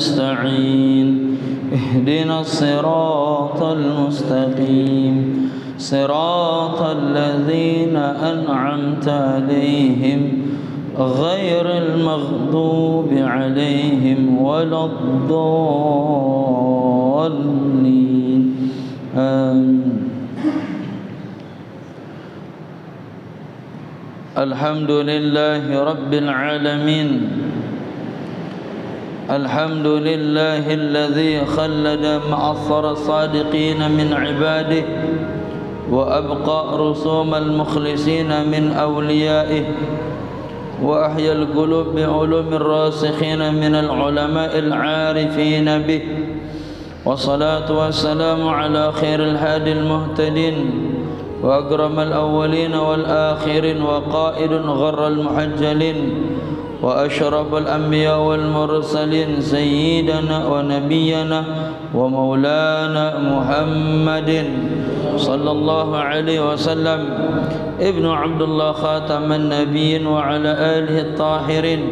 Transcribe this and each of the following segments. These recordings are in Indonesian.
نستعين اهدنا الصراط المستقيم صراط الذين أنعمت عليهم غير المغضوب عليهم ولا الضالين آمين. الحمد لله رب العالمين الحمد لله الذي خلد معصر الصادقين من عباده وأبقى رسوم المخلصين من أوليائه وأحيا القلوب بعلوم الراسخين من العلماء العارفين به والصلاة والسلام على خير الهادي المهتدين وأكرم الأولين والآخرين وقائد غر المحجلين وأشرف الأنبياء والمرسلين سيدنا ونبينا ومولانا محمد صلى الله عليه وسلم ابن عبد الله خاتم النبيين وعلى آله الطاهرين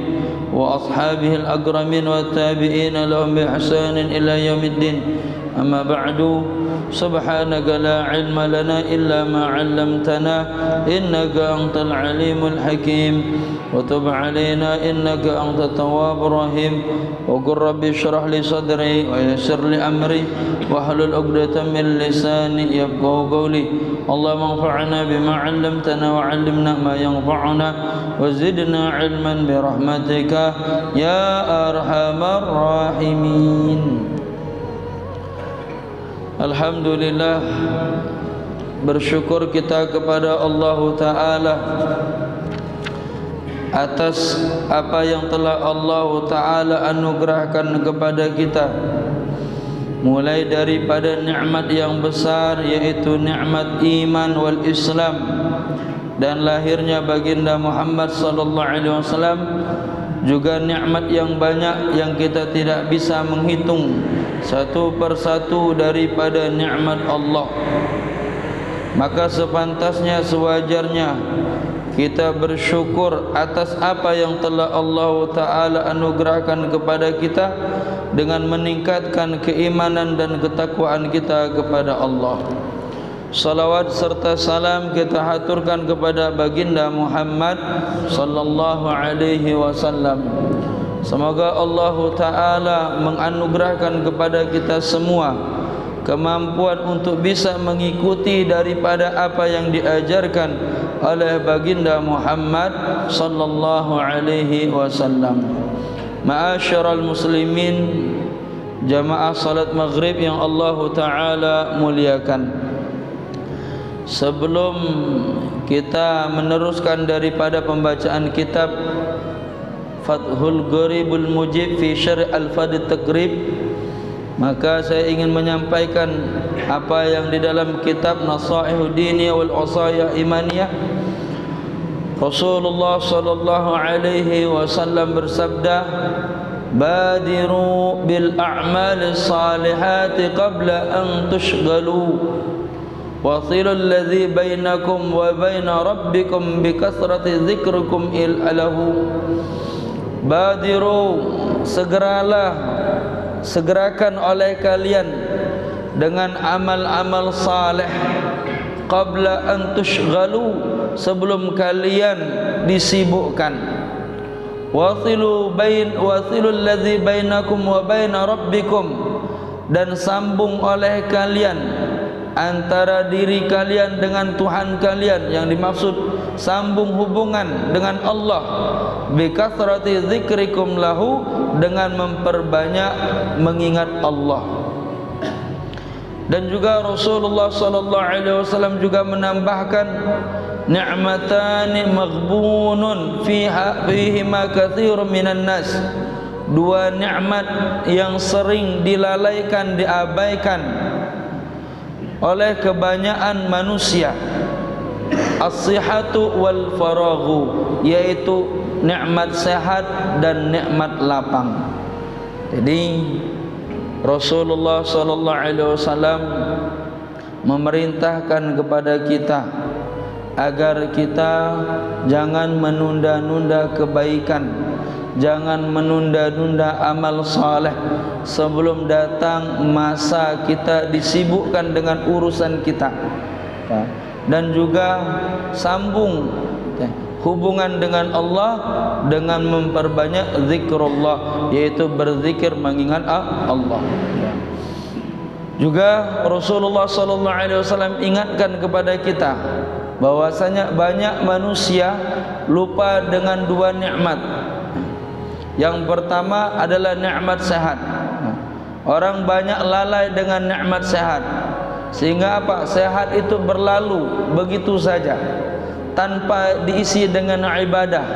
وأصحابه الأكرمين والتابعين لهم بإحسان إلى يوم الدين. أما بعد سبحانك لا علم لنا إلا ما علمتنا إنك أنت العليم الحكيم وتب علينا إنك أنت التواب الرحيم وقل رب اشرح لي صدري ويسر لي أمري واحلل عقدة من لساني يفقهوا قولي اللهم انفعنا بما علمتنا وعلمنا ما ينفعنا وزدنا علما برحمتك يا أرحم الراحمين. Alhamdulillah, bersyukur kita kepada Allah Ta'ala atas apa yang telah Allah Ta'ala anugerahkan kepada kita, mulai daripada nikmat yang besar yaitu nikmat iman wal Islam dan lahirnya baginda Muhammad sallallahu alaihi wasallam, juga nikmat yang banyak yang kita tidak bisa menghitung satu persatu daripada nikmat Allah. Maka sepantasnya sewajarnya kita bersyukur atas apa yang telah Allah Ta'ala anugerahkan kepada kita dengan meningkatkan keimanan dan ketakwaan kita kepada Allah. Salawat serta salam kita haturkan kepada baginda Muhammad sallallahu alaihi wasallam. Semoga Allah Ta'ala menganugerahkan kepada kita semua kemampuan untuk bisa mengikuti daripada apa yang diajarkan oleh baginda Muhammad sallallahu alaihi wasallam. Ma'asyiral muslimin, jamaah salat maghrib yang Allah Ta'ala muliakan, sebelum kita meneruskan daripada pembacaan kitab Fathul Gharibul Mujib fi Syarh Al-Fadh At-Taqrib, maka saya ingin menyampaikan apa yang di dalam kitab Nasaihud Diniyah wal Wasaya Imaniyah. Rasulullah sallallahu alaihi wasallam bersabda, badiru bil a'mali salihati qabla an tushghalu wasilul ladzi bainakum wa baina rabbikum bi kasrati dzikrikum ilahu. Badiru, segerakan oleh kalian dengan amal-amal saleh qabla an tushghalu, sebelum kalian disibukkan. Wasilul ladzi bainakum wa baina rabbikum, dan sambung oleh kalian antara diri kalian dengan Tuhan kalian, yang dimaksud sambung hubungan dengan Allah, bi kasrati dzikrikum lahu, dengan memperbanyak mengingat Allah. Dan juga Rasulullah sallallahu alaihi wasallam juga menambahkan, ni'matani maghbunun fihima katsirun minan nas, dua nikmat yang sering dilalaikan, diabaikan oleh kebanyakan manusia. As-sihhatu wal faraghu, yaitu nikmat sehat dan nikmat lapang. Jadi Rasulullah sallallahu alaihi wasallam memerintahkan kepada kita agar kita jangan menunda-nunda kebaikan, jangan menunda-nunda amal saleh sebelum datang masa kita disibukkan dengan urusan kita. Dan juga sambung hubungan dengan Allah dengan memperbanyak zikrullah, yaitu berzikir mengingat Allah. Juga Rasulullah sallallahu alaihi wasallam ingatkan kepada kita bahwasanya banyak manusia lupa dengan dua nikmat. Yang pertama adalah nikmat sehat. Orang banyak lalai dengan nikmat sehat, sehingga apa? Sehat itu berlalu begitu saja tanpa diisi dengan ibadah,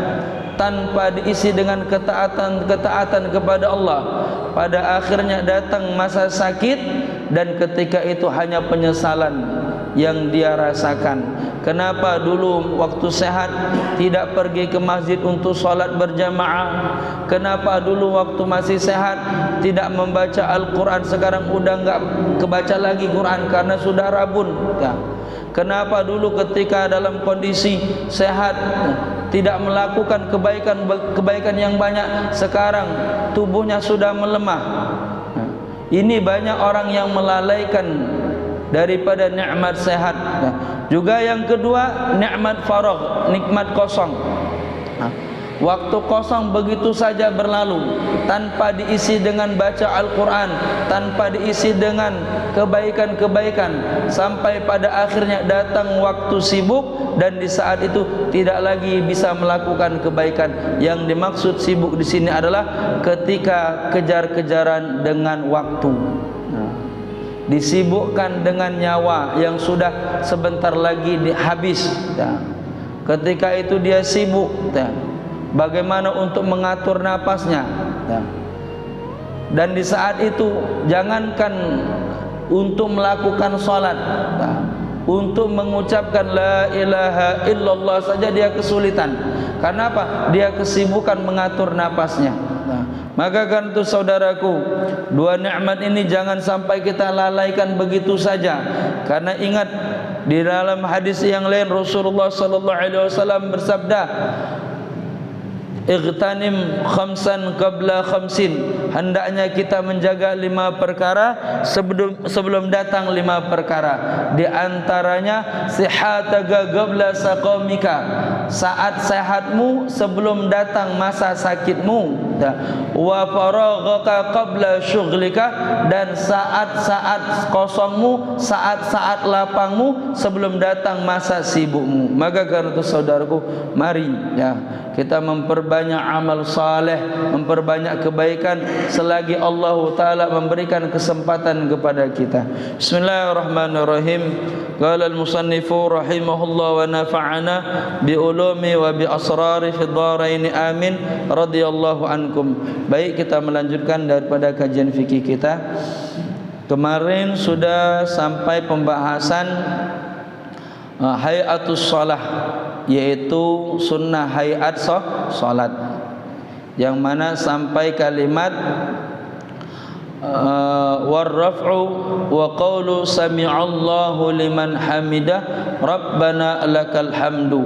tanpa diisi dengan ketaatan kepada Allah. Pada akhirnya datang masa sakit, dan ketika itu hanya penyesalan yang dia rasakan. Kenapa dulu waktu sehat tidak pergi ke masjid untuk sholat berjamaah? Kenapa dulu waktu masih sehat tidak membaca Al-Quran? Sekarang udah enggak kebaca lagi Quran karena sudah rabun. Kenapa dulu ketika dalam kondisi sehat tidak melakukan kebaikan yang banyak, sekarang tubuhnya sudah melemah? Ini banyak orang yang melalaikan daripada nikmat sehat. Juga yang kedua, nikmat faragh, nikmat kosong. Waktu kosong begitu saja berlalu tanpa diisi dengan baca Al-Quran, tanpa diisi dengan kebaikan-kebaikan, sampai pada akhirnya datang waktu sibuk, dan di saat itu tidak lagi bisa melakukan kebaikan. Yang dimaksud sibuk di sini adalah ketika kejar-kejaran dengan waktu. Disibukkan dengan nyawa yang sudah sebentar lagi habis. Ketika itu dia sibuk bagaimana untuk mengatur napasnya. Dan di saat itu jangankan untuk melakukan sholat, untuk mengucapkan la ilaha illallah saja dia kesulitan. Karena apa? Dia kesibukan mengatur napasnya. Maka kan itu saudaraku, dua nikmat ini jangan sampai kita lalaikan begitu saja. Karena ingat, di dalam hadis yang lain Rasulullah sallallahu alaihi wasallam bersabda, Ightanim khamsan qabla khamsin. Hendaknya kita menjaga 5 perkara sebelum datang 5 perkara. Di antaranya sihataka qabla saqamika, saat sehatmu sebelum datang masa sakitmu. Wa faraghaka qabla syughlika, dan saat-saat kosongmu, saat-saat lapangmu sebelum datang masa sibukmu. Maka karena itu saudaraku, mari kita memperbanyak amal saleh, memperbanyak kebaikan selagi Allah Ta'ala memberikan kesempatan kepada kita. Bismillahirrahmanirrahim. Qala al-musannifu rahimahullah wa nafa'ana bi ulumi wa bi asrari fid dharain amin radhiyallahu ankum. Baik, kita melanjutkan daripada kajian fikih kita. Kemarin sudah sampai pembahasan hayatus shalah, yaitu sunnah hayat salat, yang mana sampai kalimat warraf'u wa qawlu sami'allahu liman hamidah rabbana lakal hamdu.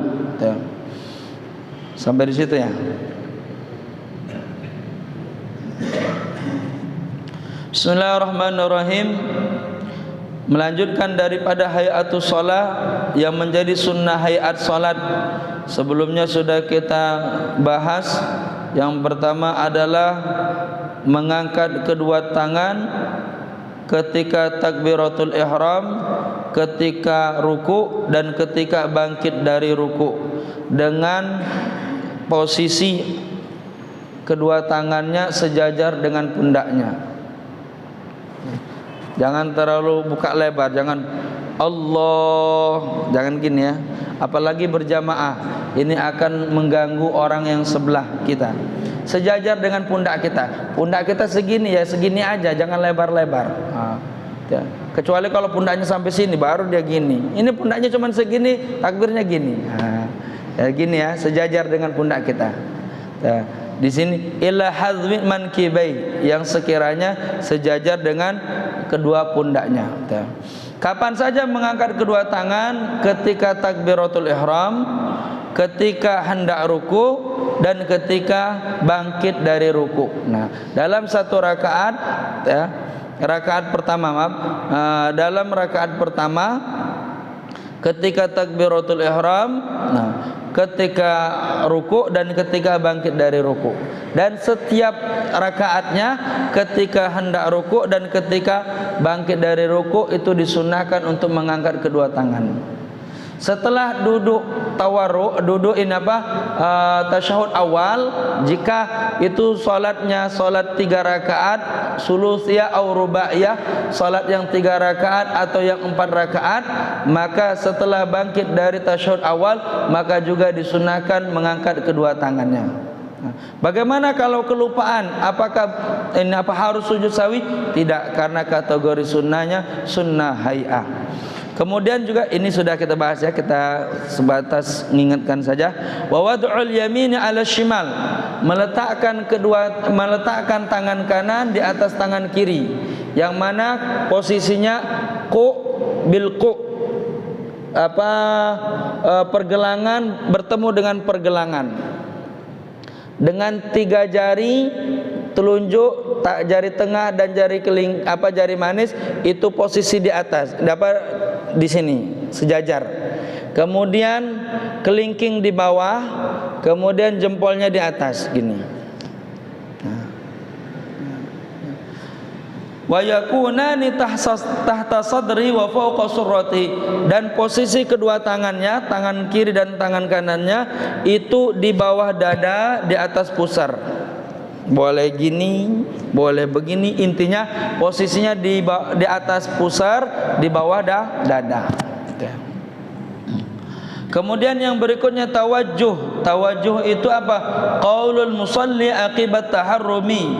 Sampai di situ ya. Bismillahirrahmanirrahim. Melanjutkan daripada hayatus shalah yang menjadi sunnah hayat salat. Sebelumnya sudah kita bahas. Yang pertama adalah mengangkat kedua tangan ketika takbiratul ihram, ketika ruku, dan ketika bangkit dari ruku, dengan posisi kedua tangannya sejajar dengan pundaknya. Jangan terlalu buka lebar, jangan Allah, jangan gini ya. Apalagi berjamaah, ini akan mengganggu orang yang sebelah kita. Sejajar dengan pundak kita. Pundak kita segini ya, segini aja, jangan lebar-lebar. Kecuali kalau pundaknya sampai sini baru dia gini. Ini pundaknya cuma segini, takbirnya gini. Ya gini ya, sejajar dengan pundak kita. Di sini ila hazmi mankibai, yang sekiranya sejajar dengan kedua pundaknya. Kapan saja mengangkat kedua tangan? Ketika takbiratul ihram, ketika hendak ruku, dan ketika bangkit dari ruku. Nah, dalam satu rakaat, ya, rakaat pertama, dalam rakaat pertama ketika takbiratul ihram, nah, ketika ruku dan ketika bangkit dari ruku. Dan setiap rakaatnya ketika hendak ruku dan ketika bangkit dari ruku itu disunahkan untuk mengangkat kedua tangan. Setelah duduk tawarruk, duduk tasyahud awal, jika itu salatnya salat 3 rakaat, sulusiyah atau rubaiyah, salat yang 3 rakaat atau yang 4 rakaat, maka setelah bangkit dari tasyahud awal, maka juga disunahkan mengangkat kedua tangannya. Bagaimana kalau kelupaan? Apakah harus sujud sawi? Tidak, karena kategori sunnahnya sunnah hay'ah. Kemudian juga ini sudah kita bahas ya, kita sebatas mengingatkan saja. Wa wad'ul yamini 'ala shimal, meletakkan tangan kanan di atas tangan kiri, yang mana posisinya pergelangan bertemu dengan pergelangan, dengan 3 jari telunjuk, jari tengah dan jari jari manis itu posisi di atas, di sini sejajar. Kemudian kelingking di bawah, kemudian jempolnya di atas gini. Wa yakunani tahta sadri wa fawqa surrati, dan posisi kedua tangannya, tangan kiri dan tangan kanannya itu di bawah dada, di atas pusar. Boleh gini, boleh begini, intinya posisinya di atas pusar, di bawah dada. Kemudian yang berikutnya tawajjuh. Tawajjuh itu apa? Qaulul musalli aqibat taharrumi,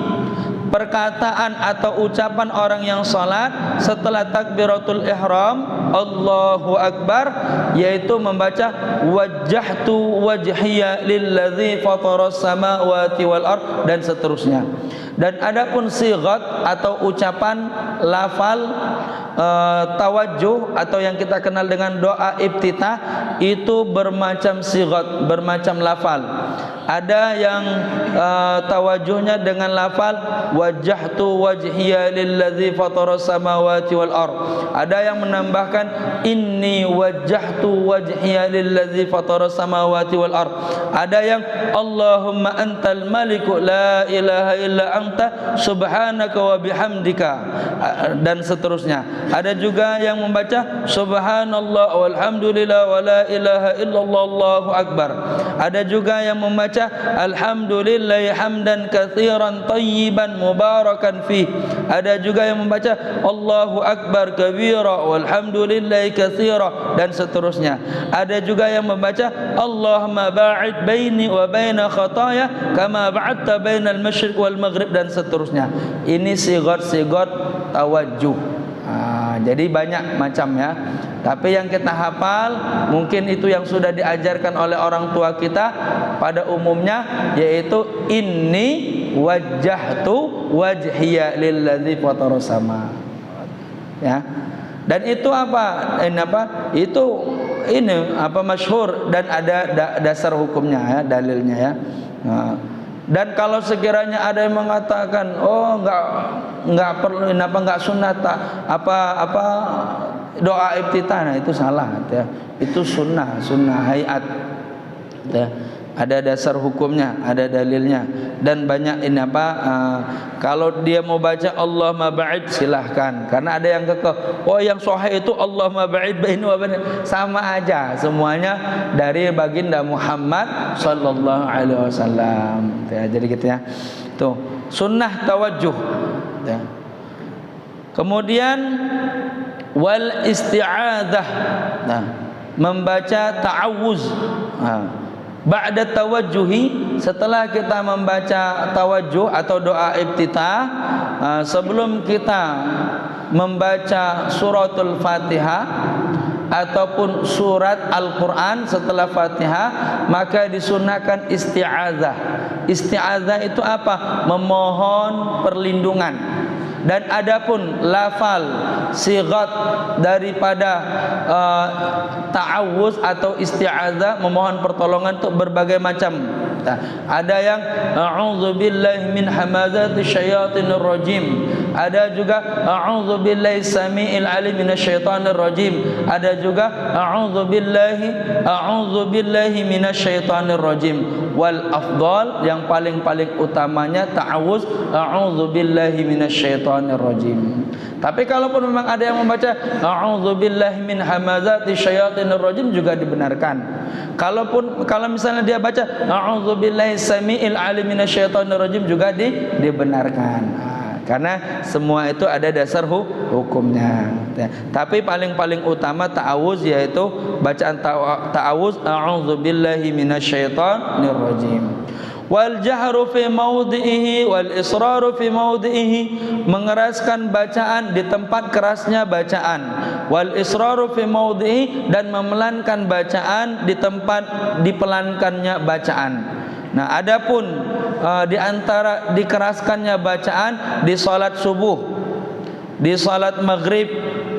perkataan atau ucapan orang yang salat setelah takbiratul ihram Allahu Akbar, yaitu membaca wajjahtu wajhiya lilladzi fataras samawati wal ard, dan seterusnya. Dan adapun sighat atau ucapan lafal tawajjuh atau yang kita kenal dengan doa iftitah itu bermacam sighat, bermacam lafal. Ada yang tawajuhnya dengan lafal wajjahtu wajhiya lilladzi fataras samawati wal ard. Ada yang menambahkan inni wajjahtu wajhiya lilladzi fataras samawati wal ard. Ada yang Allahumma antal maliku la ilaha illa anta subhanaka wa bihamdika, dan seterusnya. Ada juga yang membaca subhanallah walhamdulillah wa la ilaha illallah Allahu akbar. Ada juga yang membaca alhamdulillah hamdan katsiran tayyiban mubarakan fi. Ada juga yang membaca Allahu akbar kabira walhamdulillah katsira, dan seterusnya. Ada juga yang membaca Allahumma ba'id baini wa baina khataaya kama ba'adta bainal masyriq wal maghrib, dan seterusnya. Ini sigat-sigat tawajjuh. Jadi banyak macam ya. Tapi yang kita hafal mungkin itu yang sudah diajarkan oleh orang tua kita pada umumnya, yaitu inni wajjahtu wajhiya lilladzi fataras sama. Ya. Dan itu apa? Ini apa masyhur dan ada dasar hukumnya ya, dalilnya ya. Dan kalau sekiranya ada yang mengatakan enggak perlu, enggak sunnah doa iftitah, nah itu salah ya. Itu sunnah hayat ya. Ada dasar hukumnya, ada dalilnya, dan banyak ini kalau dia mau baca Allahumma ba'id silahkan, karena ada yang kekeh yang sahih itu Allahumma ba'id baini wa baina, sama aja semuanya dari baginda Muhammad sallallahu alaihi wasallam ya. Jadi gitu ya, tuh sunnah tawajjuh ya. Kemudian wal isti'adzah, nah, membaca ta'awuz. Ba'da tawajjuhi, setelah kita membaca tawajjuh atau doa iftitah, sebelum kita membaca suratul Fatihah, ataupun surat Al-Quran setelah Fatihah, maka disunahkan isti'adzah. Isti'adzah itu apa? Memohon perlindungan. Dan adapun lafal sighat daripada ta'awuz atau isti'adzah, memohon pertolongan untuk berbagai macam. Ada yang a'udzubillahi min hamazati syayatinir rajim. Ada juga a'udzubillahi samiil alim minasyaitonir rajim. Ada juga a'udzubillahi minasyaitonir rajim. Wal afdal, yang paling utamanya ta'awuz a'udzubillahi minasyaitonir rajim. Tapi kalaupun memang ada yang membaca a'udzubillahi min hamazati syayatinir rajim juga dibenarkan. Kalau misalnya dia baca a'udzubillahi samiil alim minasyaitonir rajim juga dibenarkan. Karena semua itu ada dasar hukumnya. Tapi paling utama ta'awuz, yaitu bacaan ta'awuz a'udzubillahi minasyaitonir rajim. Wal jahru fi maudhihi wal israru fi maudhihi, mengeraskan bacaan di tempat kerasnya bacaan. Wal israru fi maudhihi, dan memelankan bacaan di tempat dipelankannya bacaan. Nah, adapun di antara dikeraskannya bacaan di salat subuh, di salat maghrib,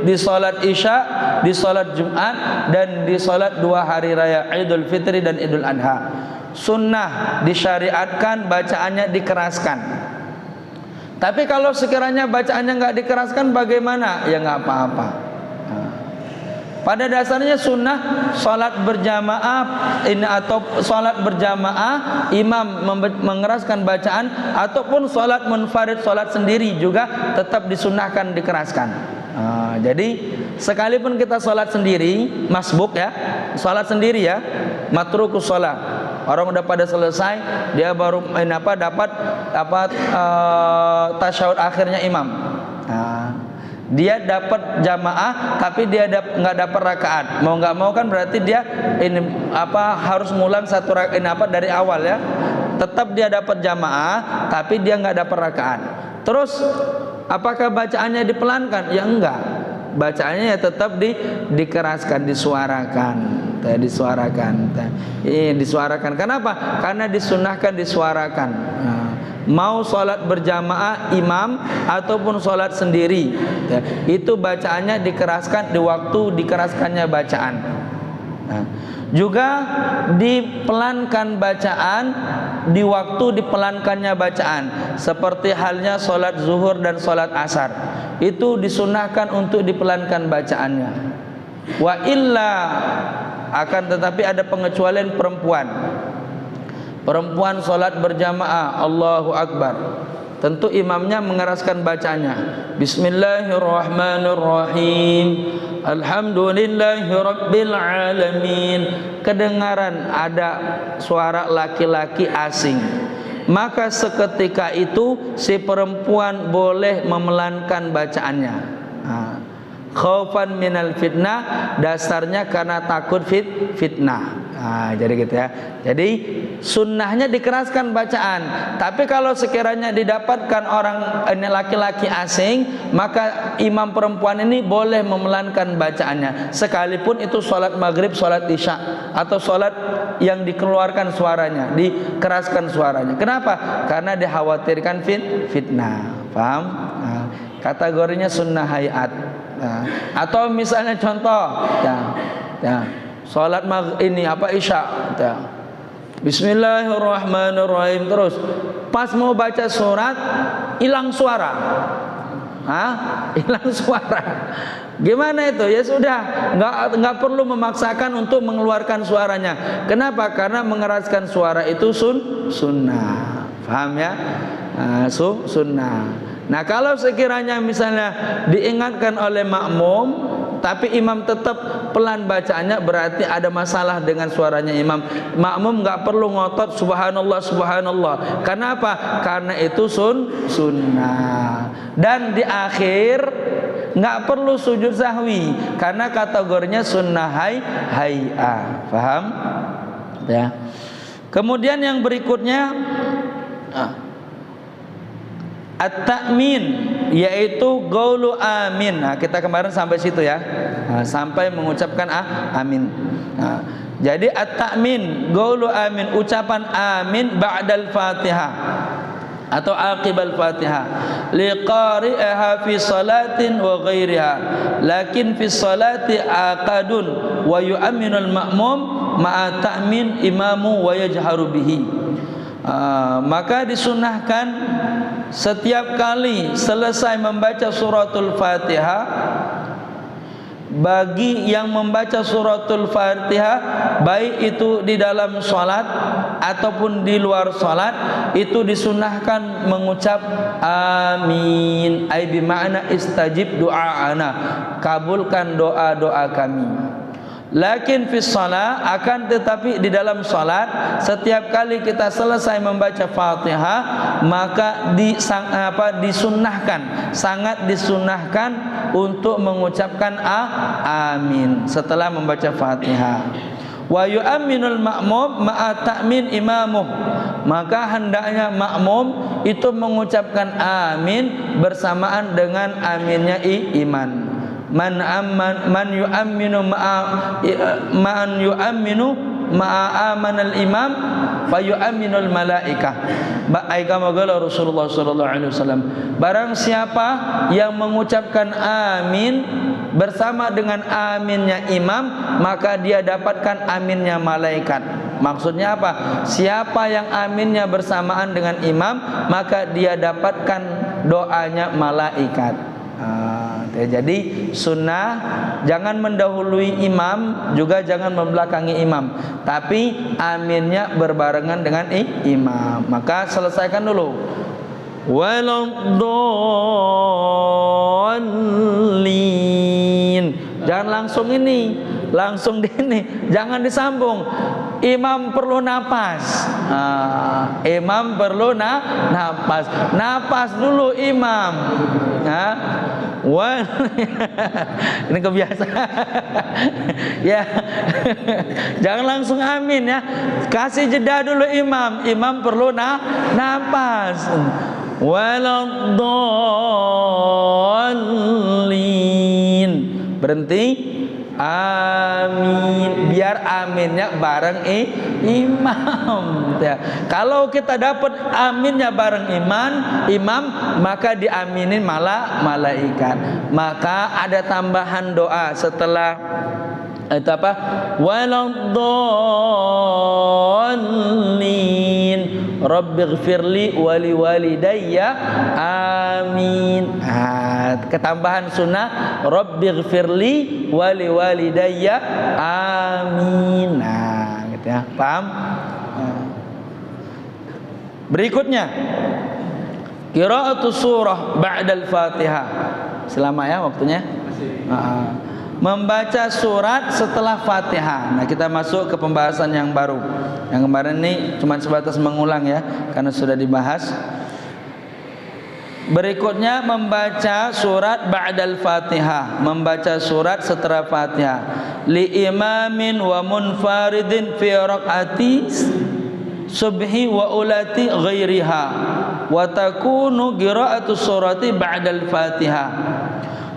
di salat isya, di salat Jumat, dan di salat 2 hari raya Idul Fitri dan Idul Adha. Sunnah disyariatkan bacaannya dikeraskan. Tapi kalau sekiranya bacaannya nggak dikeraskan, bagaimana? Ya nggak apa-apa. Pada dasarnya sunnah salat berjamaah ini, atau salat berjamaah imam mengeraskan bacaan, ataupun salat munfarid, salat sendiri juga tetap disunnahkan dikeraskan. Jadi sekalipun kita salat sendiri, masbuk ya, salat sendiri ya, matrukus salat. Orang udah pada selesai, dia baru dapat tasyahud akhirnya imam. Dia dapat jamaah, tapi dia nggak dapat rakaat. Mau nggak mau kan berarti dia harus ngulang satu rakaat dari awal ya. Tetap dia dapat jamaah, tapi dia nggak dapat rakaat. Terus apakah bacaannya dipelankan? Ya enggak. Bacaannya ya tetap dikeraskan, disuarakan. Disuarakan. Kenapa? Karena disunahkan disuarakan. Mau sholat berjamaah imam ataupun sholat sendiri, itu bacaannya dikeraskan di waktu dikeraskannya bacaan. Juga dipelankan bacaan di waktu dipelankannya bacaan, seperti halnya sholat zuhur dan sholat asar. Itu disunahkan untuk dipelankan bacaannya. Wa illa, akan tetapi ada pengecualian perempuan. Perempuan sholat berjamaah Allahu Akbar, tentu imamnya mengeraskan bacanya. Bismillahirrahmanirrahim, Alhamdulillahi Rabbil Alamin. Kedengaran ada suara laki-laki asing, maka seketika itu si perempuan boleh memelankan bacaannya. Khaufan minal fitnah, dasarnya karena takut fitnah. Jadi gitu ya. Jadi sunnahnya dikeraskan bacaan. Tapi kalau sekiranya didapatkan orang ini laki-laki asing, maka imam perempuan ini boleh memelankan bacaannya, sekalipun itu sholat maghrib, sholat isya, atau sholat yang dikeluarkan suaranya, dikeraskan suaranya. Kenapa? Karena dikhawatirkan fitnah. Paham? Kategorinya sunnah hayat. Atau misalnya contoh sholat isya, Bismillahirrahmanirrahim, terus pas mau baca surat hilang suara. Hilang suara. Gimana itu? Ya sudah, nggak perlu memaksakan untuk mengeluarkan suaranya. Kenapa? Karena mengeraskan suara itu sunnah. Paham ya? Sunnah. Nah, kalau sekiranya misalnya diingatkan oleh makmum, tapi imam tetap pelan bacaannya, berarti ada masalah dengan suaranya imam. Makmum nggak perlu ngotot subhanallah subhanallah. Kenapa? Karena itu sunnah. Dan di akhir nggak perlu sujud sahwi, karena kategorinya sunnah hay'ah. Paham? Ya. Kemudian yang berikutnya, at-ta'min yaitu qaulu amin. Nah, kita kemarin sampai situ ya. Nah, sampai mengucapkan amin. Nah, jadi at-ta'min, qaulu amin, ucapan amin ba'dal Fatihah atau aqibal Fatihah liqari'iha fi salatin wa ghairiha, lakin fi salati aqadun wa yu'minul ma'mum ma'a ta'min imamu wa yajharu bihi. Maka disunahkan setiap kali selesai membaca suratul Fatihah, bagi yang membaca suratul Fatihah baik itu di dalam salat ataupun di luar salat, itu disunahkan mengucap amin, ai bi makna istajib du'aana, kabulkan doa-doa kami. Lakin fi shalah, akan tetapi di dalam salat setiap kali kita selesai membaca Fatihah maka disunnahkan, sangat disunnahkan untuk mengucapkan amin setelah membaca Fatihah. Wa yu'minul ma'mum ma'a ta'min imamuh, maka hendaknya makmum itu mengucapkan amin bersamaan dengan aminnya iman. Man yu'minu ma'a amanal imam fa yu'minul malaikah. Kama qala Rasulullah sallallahu alaihi wasallam, barang siapa yang mengucapkan amin bersama dengan aminnya imam, maka dia dapatkan aminnya malaikat. Maksudnya apa? Siapa yang aminnya bersamaan dengan imam, maka dia dapatkan doanya malaikat. Jadi sunnah jangan mendahului imam, juga jangan membelakangi imam, tapi aminnya berbarengan dengan imam. Maka selesaikan dulu. Waladdallin. Jangan langsung ini, langsung ini, jangan disambung. Imam perlu napas. Imam perlu napas. Napas dulu imam. Ini kebiasaan. Ya. Jangan langsung amin ya. Kasih jeda dulu imam. Imam perlu napas. Waladdallin. Berhenti. Amin, biar aminnya bareng imam ya. Kalau kita dapat aminnya bareng imam, maka diaminin malaikat. Maka ada tambahan doa setelah itu apa? Waladdallin rabbighfirli wali walidayya amin. Ketambahan sunnah rabbighfirli wali walidayya amin. Gitu ya. Paham? Berikutnya qiraatus surah ba'dal Fatihah. Selama ya waktunya? Membaca surat setelah Fatihah. Nah, kita masuk ke pembahasan yang baru. Yang kemarin ini cuma sebatas mengulang ya, karena sudah dibahas. Berikutnya membaca surat ba'dal Fatihah, membaca surat setelah Fatihah. Li imamin wa munfaridin fi raq'ati subhi wa ulati ghairiha wa takunu qira'atu surati ba'dal Fatihah.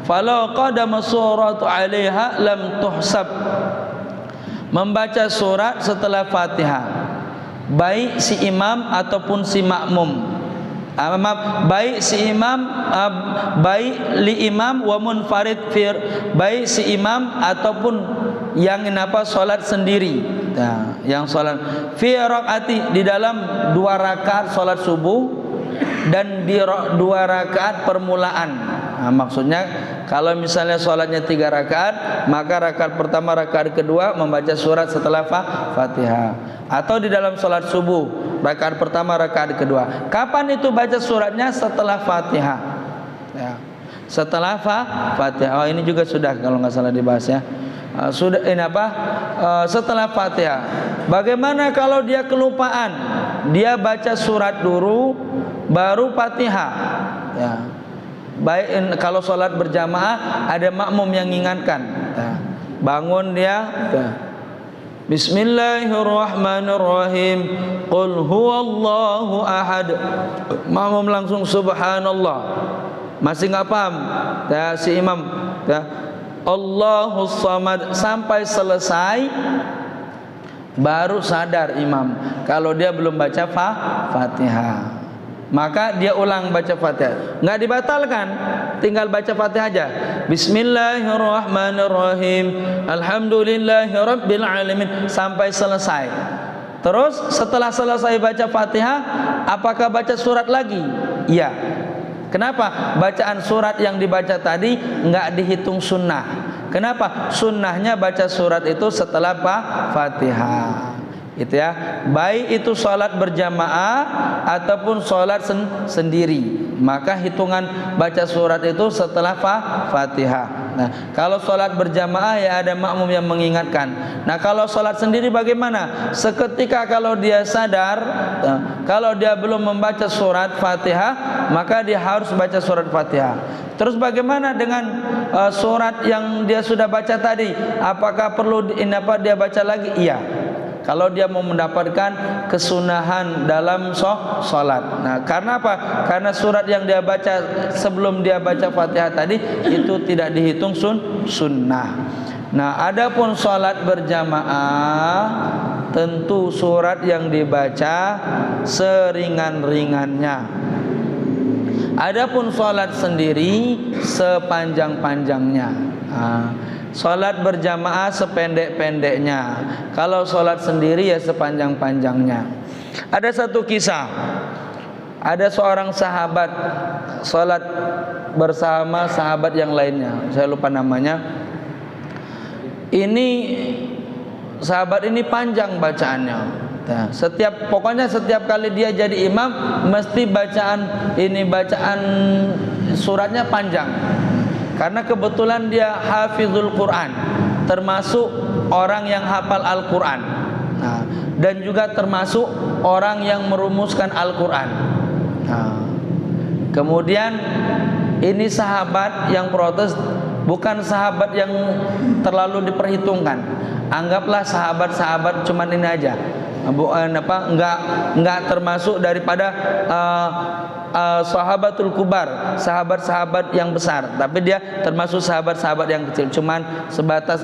Falau qadama suratu 'alaiha lam tuhsab. Membaca surat setelah Fatihah, baik si imam ataupun si makmum. Baik si imam, baik li imam wa munfarid fir, baik si imam ataupun yang salat sendiri. Nah, yang salat fi rakaati, di dalam 2 rakaat salat subuh dan di 2 rakaat permulaan. Nah, maksudnya kalau misalnya sholatnya 3 rakaat, maka rakaat pertama, rakaat kedua membaca surat setelah Fatihah. Atau di dalam sholat subuh, rakaat pertama, rakaat kedua. Kapan itu baca suratnya? Setelah Fatihah ya. Setelah Fatihah. Oh, ini juga sudah kalau nggak salah dibahas ya. Sudah ini apa? Setelah Fatihah. Bagaimana kalau dia kelupaan? Dia baca surat dulu baru Fatihah ya. Baik kalau sholat berjamaah ada makmum yang mengingatkan, bangun dia, Bismillahirrahmanirrahim, Qul huwallahu ahad. Makmum langsung subhanallah, masih nggak paham ya, si imam ya, Allahus Samad sampai selesai baru sadar imam kalau dia belum baca Fatihah. Maka dia ulang baca Fatihah, nggak dibatalkan, tinggal baca Fatihah aja. Bismillahirrahmanirrahim, alhamdulillahirabbil alamin sampai selesai. Terus setelah selesai baca Fatihah, apakah baca surat lagi? Iya. Kenapa? Bacaan surat yang dibaca tadi nggak dihitung sunnah. Kenapa? Sunnahnya baca surat itu setelah Fatihah. Itu ya, baik itu sholat berjamaah ataupun sholat sendiri, maka hitungan baca surat itu setelah Fatihah. Nah, kalau sholat berjamaah ya ada makmum yang mengingatkan. Nah, kalau sholat sendiri bagaimana? Seketika kalau dia sadar, kalau dia belum membaca surat Fatihah, maka dia harus baca surat Fatihah. Terus bagaimana dengan surat yang dia sudah baca tadi? Apakah perlu dia baca lagi? Iya. Kalau dia mau mendapatkan kesunahan dalam sholat. Nah, karena apa? Karena surat yang dia baca sebelum dia baca Fatihah tadi itu tidak dihitung sunnah. Nah, adapun sholat berjamaah tentu surat yang dibaca seringan-ringannya. Adapun sholat sendiri sepanjang-panjangnya. Sholat berjamaah sependek-pendeknya. Kalau sholat sendiri ya sepanjang-panjangnya. Ada satu kisah. Ada seorang sahabat sholat bersama sahabat yang lainnya. Saya lupa namanya. Ini sahabat ini panjang bacaannya. Nah, pokoknya setiap kali dia jadi imam mesti bacaan suratnya panjang. Karena kebetulan dia hafizul Quran, termasuk orang yang hafal Al-Quran. Nah, dan juga termasuk orang yang merumuskan Al-Quran. Nah, kemudian ini sahabat yang protes, bukan sahabat yang terlalu diperhitungkan. Anggaplah sahabat-sahabat cuman ini aja. Enggak termasuk daripada sahabatul kubar, sahabat-sahabat yang besar, tapi dia termasuk sahabat-sahabat yang kecil, cuman sebatas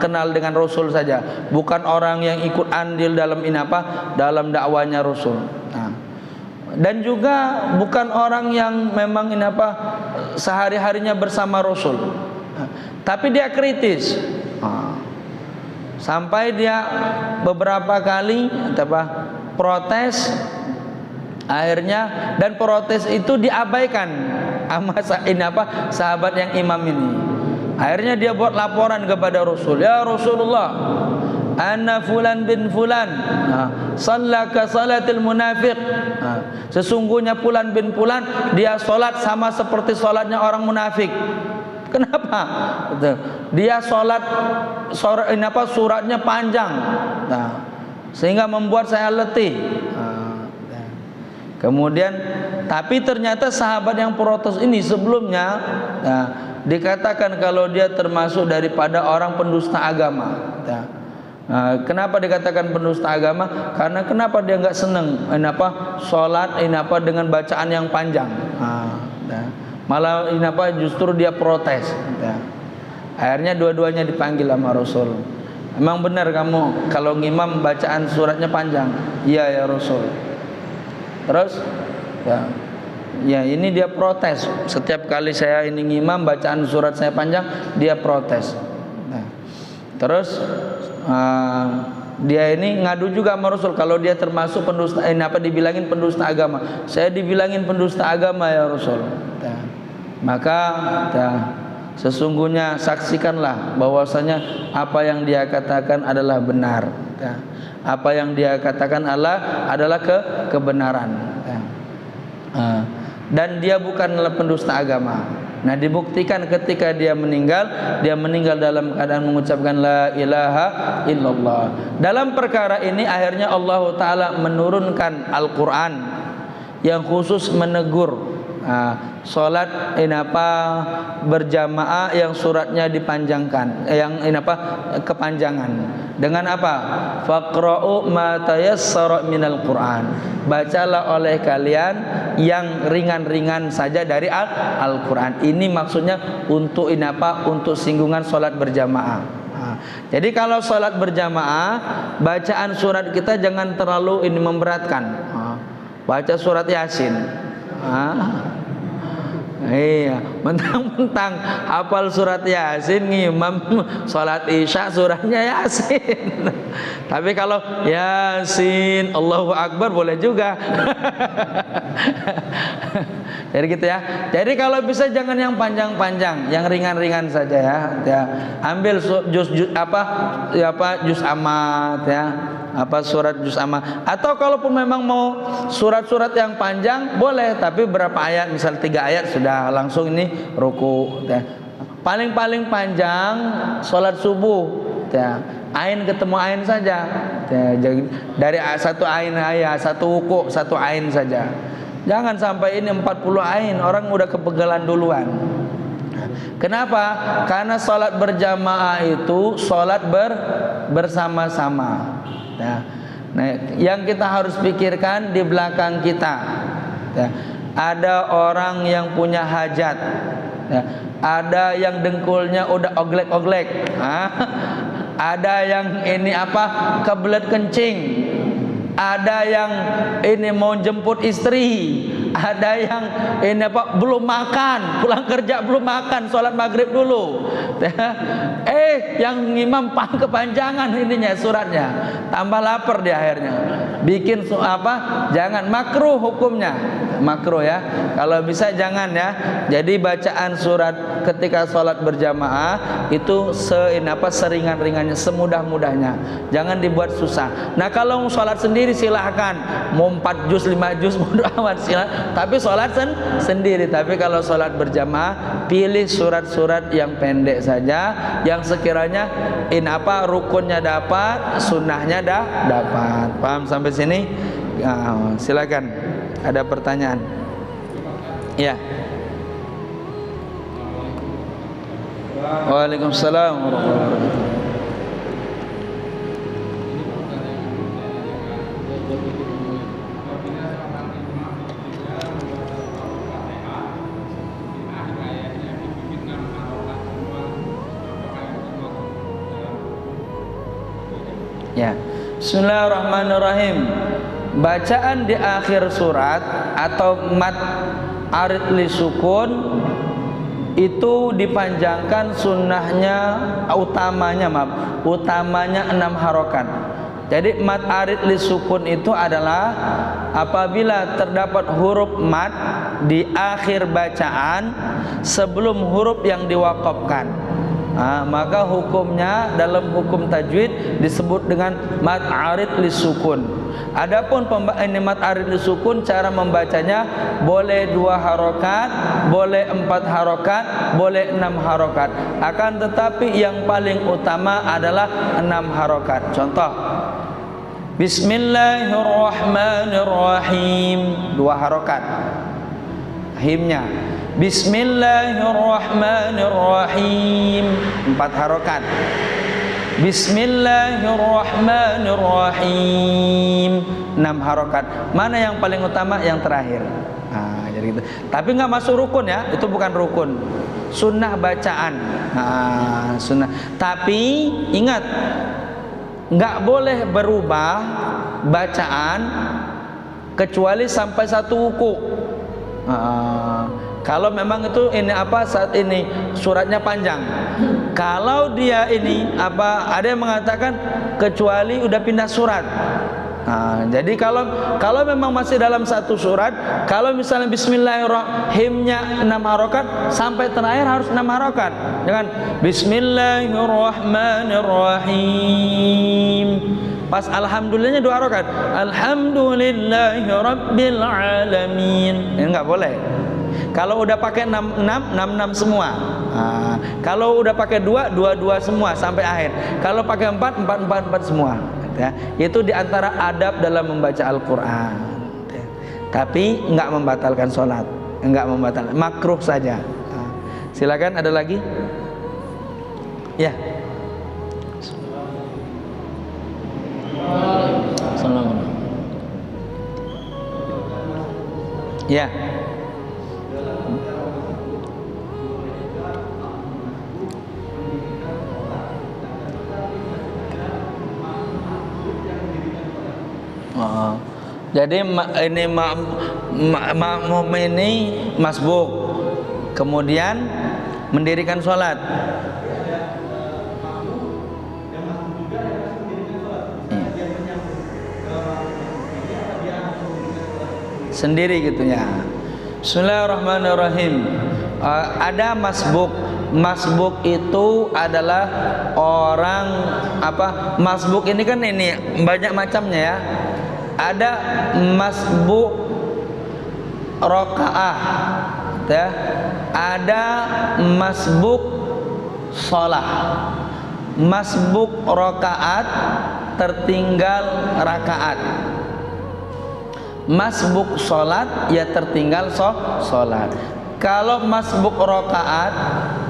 kenal dengan Rasul saja, bukan orang yang ikut andil dalam dalam dakwanya Rasul. Nah, dan juga bukan orang yang memang sehari-harinya bersama Rasul. Nah, tapi dia kritis. Sampai dia beberapa kali protes, akhirnya dan protes itu diabaikan sama sahabat yang imam ini. Akhirnya dia buat laporan kepada Rasul, ya Rasulullah, anna fulan bin fulan sallaka salatil munafiq. Sesungguhnya fulan bin fulan dia salat sama seperti salatnya orang munafik. Kenapa? Dia sholat suratnya panjang, sehingga membuat saya letih. Kemudian, tapi ternyata sahabat yang protes ini sebelumnya dikatakan kalau dia termasuk daripada orang pendusta agama. Kenapa dikatakan pendusta agama? Karena kenapa dia nggak seneng sholat dengan bacaan yang panjang. Malah justru dia protes. Akhirnya dua-duanya dipanggil sama Rasul. Emang benar kamu kalau ngimam bacaan suratnya panjang? Iya ya Rasul. Terus ya ini dia protes. Setiap kali saya ini ngimam bacaan surat saya panjang, dia protes. Nah, terus dia ini ngadu juga sama Rasul kalau dia termasuk pendusta, dibilangin pendusta agama. Saya dibilangin pendusta agama ya Rasul. Maka sesungguhnya saksikanlah bahwasanya apa yang dia katakan adalah benar. Apa yang dia katakan adalah kebenaran. Dan dia bukanlah pendusta agama. Nah, dibuktikan ketika dia meninggal dalam keadaan mengucapkan la ilaha illallah. Dalam perkara ini akhirnya Allah Ta'ala menurunkan Al-Quran yang khusus menegur Salat berjamaah yang suratnya dipanjangkan, yang kepanjangan. Dengan apa? Faqra'u ma tayassara minal Qur'an. Bacalah oleh kalian yang ringan-ringan saja dari Al-Qur'an. Ini maksudnya untuk untuk singgungan salat berjamaah. Jadi kalau salat berjamaah, bacaan surat kita jangan terlalu memberatkan. Baca surat Yasin. Iya, mentang-mentang hafal surat Yasin, ngimam salat Isya suratnya Yasin. Tapi kalau Yasin Allahu Akbar boleh juga. Jadi gitu ya. Jadi kalau bisa jangan yang panjang-panjang, yang ringan-ringan saja ya. Ambil juz amat ya. Surat juz amat. Atau kalaupun memang mau surat-surat yang panjang boleh, tapi berapa ayat, misal 3 ayat sudah langsung ini ruku ya. Paling panjang salat subuh ya. Ain ketemu ain saja ya. Dari satu ain ayat, satu ruku, satu ain saja. Jangan sampai ini 40 ain, orang udah kepegalan duluan. Kenapa? Karena salat berjamaah itu salat bersama-sama. Nah, yang kita harus pikirkan di belakang kita, ya, ada orang yang punya hajat, ya, ada yang dengkulnya udah oglek-oglek, ada yang kebelet kencing, ada yang ini mau jemput istri, ada yang belum makan, pulang kerja belum makan, sholat maghrib dulu. Yang imam kepanjangan ininya suratnya, tambah lapar di akhirnya. Bikin jangan, makruh hukumnya, makruh ya. Kalau bisa jangan ya. Jadi bacaan surat ketika sholat berjamaah itu seringan-ringannya, semudah-mudahnya. Jangan dibuat susah. Nah kalau sholat sendiri silahkan, mau 4 juz 5 juz bodo amat silahkan. Tapi sholat sendiri. Tapi kalau sholat berjamaah, pilih surat-surat yang pendek saja, yang sekiranya rukunnya dapat, sunnahnya dapat. Paham sampai sini? Silakan. Ada pertanyaan? Ya. Waalaikumsalam warahmatullahi wabarakatuh. Ya. Bismillahirrahmanirrahim. Bacaan di akhir surat atau mat arid li sukun itu dipanjangkan, sunnahnya utamanya 6 harokat. Jadi mat arid li sukun itu adalah apabila terdapat huruf mat di akhir bacaan sebelum huruf yang diwaqafkan. Maka hukumnya dalam hukum tajwid disebut dengan mat arid li sukun. Adapun mat arid li sukun, cara membacanya boleh 2 harokat, boleh 4 harokat, boleh 6 harokat. Akan tetapi yang paling utama adalah 6 harokat. Contoh, Bismillahirrahmanirrahim, 2 harokat. Himnya Bismillahirrahmanirrahim, 4 harokat. Bismillahirrahmanirrahim, 6 harokat. Mana yang paling utama? Yang terakhir. Jadi gitu. Tapi nggak masuk rukun ya, itu bukan rukun. Sunnah bacaan. Sunnah. Tapi ingat, nggak boleh berubah bacaan kecuali sampai 1 wuku. Kalau memang itu saat ini suratnya panjang. Kalau dia ada yang mengatakan kecuali udah pindah surat. Jadi kalau memang masih dalam 1 surat, kalau misalnya Bismillahirrahmanirrahimnya 6 harokat, sampai terakhir harus 6 harokat. Jangan Bismillahirrahmanirrahim. Pas alhamdulillahnya 2 harokat. Alhamdulillahirabbil alamin. Ini enggak boleh. Kalau udah pakai 6 semua. Kalau udah pakai 2 semua sampai akhir. Kalau pakai 4 semua. Ya, itu diantara adab dalam membaca Al-Quran. Tapi enggak membatalkan sholat. enggak membatalkan, makruh saja. Silakan, ada lagi? Ya. Assalamualaikum. Ya. Jadi ini makmum ini masbuk, kemudian mendirikan sholat. Sendiri gitu ya. Bismillahirrahmanirrahim. Ada masbuk. Masbuk itu adalah orang apa? Masbuk ini kan ini banyak macamnya ya. Ada masbuk rokaah, ya. Ada masbuk sholat. Masbuk rokaat tertinggal rakaat. Masbuk sholat ya tertinggal sholat. Kalau masbuk rokaat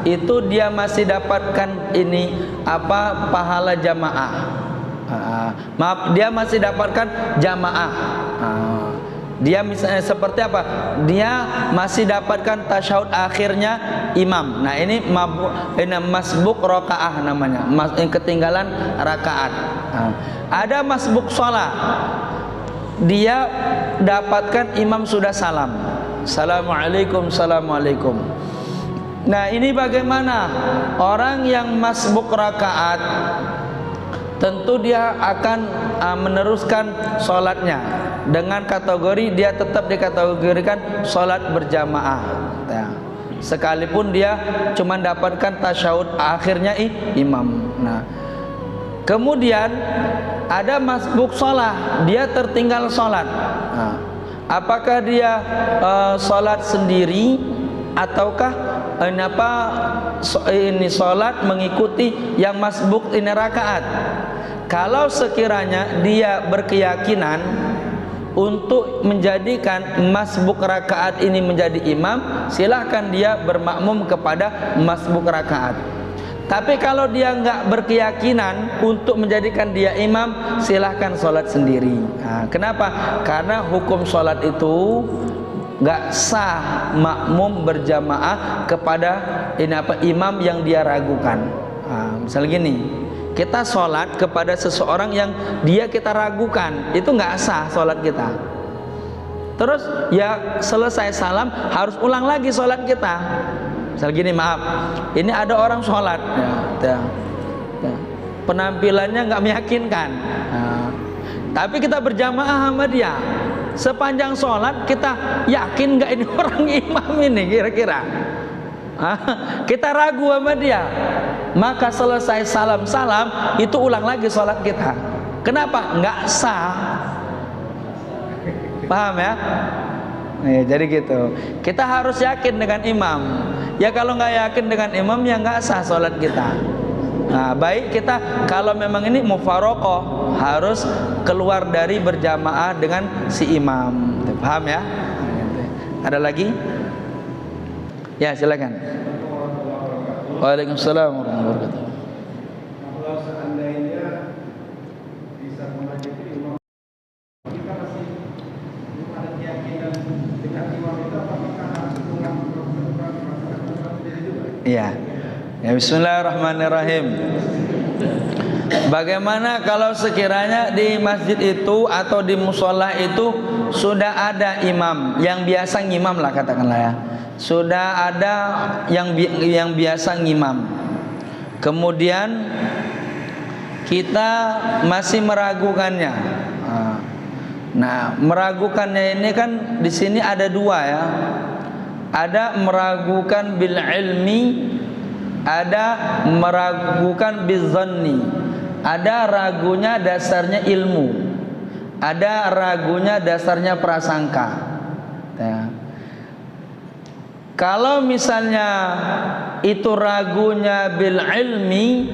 itu dia masih dapatkan ini apa, pahala jamaah. Maaf, dia masih dapatkan jamaah. Dia misalnya seperti apa? Dia masih dapatkan tasyahud akhirnya imam. Nah ini masbuk rokaah namanya, ketinggalan rakaat. Ada masbuk sholat, dia dapatkan imam sudah salam, assalamualaikum, assalamualaikum. Nah ini bagaimana orang yang masbuk rakaat? Tentu dia akan meneruskan sholatnya dengan kategori dia tetap dikategorikan sholat berjamaah ya. Sekalipun dia cuma dapatkan tasyahud akhirnya imam. Nah kemudian ada masbuk sholat, dia tertinggal sholat. Nah, apakah dia sholat sendiri ataukah ini sholat mengikuti yang masbuk ini rakaat? Kalau sekiranya dia berkeyakinan untuk menjadikan masbuk rakaat ini menjadi imam, silahkan dia bermakmum kepada masbuk rakaat. Tapi kalau dia nggak berkeyakinan untuk menjadikan dia imam, silahkan sholat sendiri. Nah, kenapa? Karena hukum sholat itu nggak sah makmum berjamaah kepada imam yang dia ragukan. Nah, misal gini, kita sholat kepada seseorang yang kita ragukan, itu nggak sah sholat kita. Terus ya selesai salam harus ulang lagi sholat kita. Misal gini, maaf, ini ada orang sholat penampilannya nggak meyakinkan, tapi kita berjamaah sama dia. Sepanjang sholat kita yakin nggak ini orang imam ini kira-kira? Kita ragu sama dia, maka selesai salam itu ulang lagi sholat kita. Kenapa? Nggak sah. Paham ya? Ya, jadi gitu. Kita harus yakin dengan imam. Ya kalau nggak yakin dengan imam ya nggak sah sholat kita. Nah, baik kita kalau memang ini mufaroqoh, harus keluar dari berjamaah dengan si imam. Paham ya? Ada lagi? Ya silakan. Waalaikumsalam warahmatullahi wabarakatuh. Kalau seandainya bisa mengikuti imam, kita masih belum ada keyakinan dengan imam itu, apakah harus ulang sendiri juga? Iya. Ya, bismillahirrahmanirrahim. Bagaimana kalau sekiranya di masjid itu atau di musola itu sudah ada imam yang biasa ngimam lah, katakanlah ya. Sudah ada yang biasa ngimam. Kemudian kita masih meragukannya. Nah, meragukannya ini kan di sini ada dua ya. Ada meragukan bil ilmi, ada meragukan bizanni. Ada ragunya dasarnya ilmu, ada ragunya dasarnya prasangka ya. Kalau misalnya itu ragunya bil ilmi,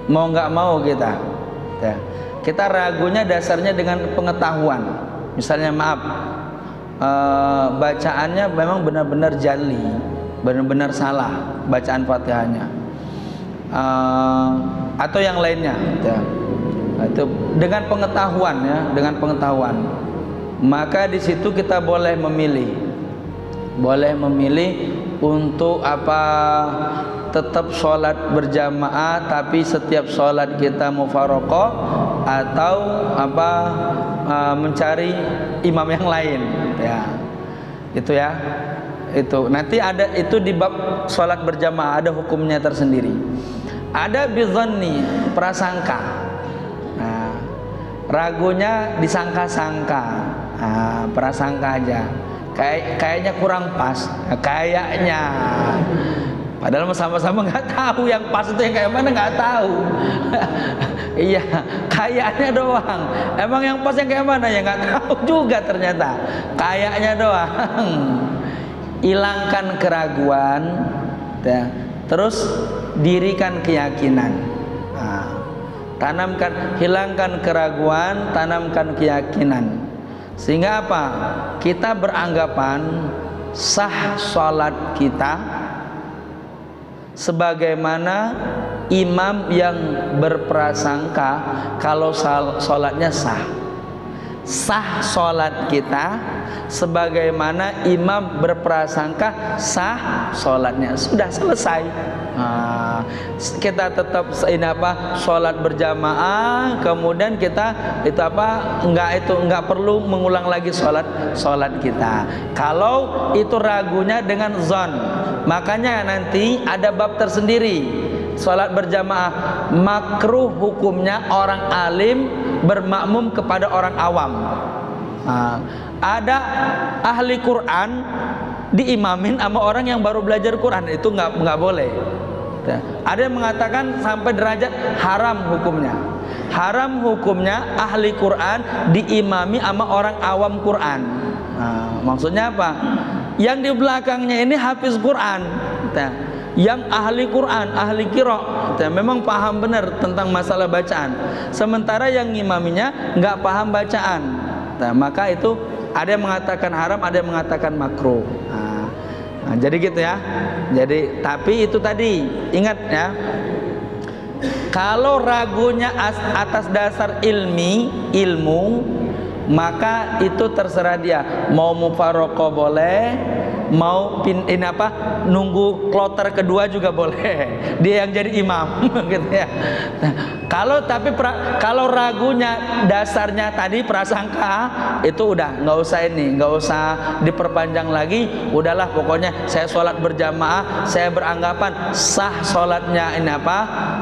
mau nggak mau kita ya. Kita ragunya dasarnya dengan pengetahuan. Misalnya maaf, bacaannya memang benar-benar jali, benar-benar salah bacaan Fatihahnya, atau yang lainnya, ya. Itu dengan pengetahuan, ya, dengan pengetahuan. Maka di situ kita boleh memilih untuk apa, tetap sholat berjamaah tapi setiap sholat kita mufaraqah, atau apa, mencari imam yang lain, ya. Itu ya, itu nanti ada itu di bab sholat berjamaah, ada hukumnya tersendiri. Ada bidzanni, prasangka. Nah, ragunya disangka-sangka, prasangka aja. Kayaknya kurang pas, kayaknya. Padahal sama-sama nggak tahu yang pas itu yang kayak mana, nggak tahu. Iya, kayaknya doang. Emang yang pas yang kayak mana ya nggak tahu juga ternyata. Kayaknya doang. Hilangkan keraguan, ya. Terus dirikan keyakinan. Nah, hilangkan keraguan, tanamkan keyakinan. Sehingga apa? Kita beranggapan sah sholat kita sebagaimana imam yang berprasangka kalau sholatnya sah. Sah sholat kita sebagaimana imam berprasangka sah sholatnya. Sudah selesai. Nah, kita tetap sholat berjamaah, kemudian kita nggak perlu mengulang lagi sholat kita. Kalau itu ragunya dengan zon, makanya nanti ada bab tersendiri. Sholat berjamaah makruh hukumnya orang alim bermakmum kepada orang awam. Nah, ada ahli Quran diimamin sama orang yang baru belajar Quran, itu nggak boleh. Ada yang mengatakan sampai derajat haram hukumnya. Haram hukumnya ahli Quran diimami sama orang awam Quran. Nah, maksudnya apa? Yang di belakangnya ini hafiz Quran, yang ahli Quran, ahli qira', memang paham benar tentang masalah bacaan. Sementara yang ngimaminya nggak paham bacaan. Nah, maka itu ada yang mengatakan haram, ada yang mengatakan makruh. Nah, jadi gitu ya. Jadi tapi itu tadi ingat ya. Kalau ragunya atas dasar ilmu, maka itu terserah dia. Mau mufaraqah boleh, mau nunggu kloter kedua juga boleh. Dia yang jadi imam gitu ya. Nah, kalau ragunya dasarnya tadi prasangka, itu udah nggak usah diperpanjang lagi. Udahlah, pokoknya saya sholat berjamaah, saya beranggapan sah sholatnya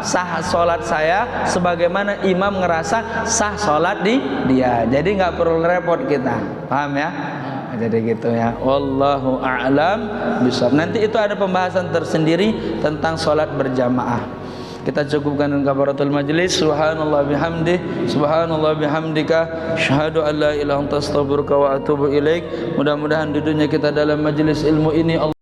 sah sholat saya sebagaimana imam ngerasa sah sholat dia. Jadi nggak perlu repot kita, paham ya? Jadi gitu ya. Wallahu a'lam bishawab. Nanti itu ada pembahasan tersendiri tentang sholat berjamaah. Kita cukupkan dengan kafaratul majlis. Subhanallah bihamdih, subhanallah bihamdika, asyhadu an la ilaha illa anta astaghfiruka wa atubu ilaik. Mudah-mudahan duduknya kita dalam majlis ilmu ini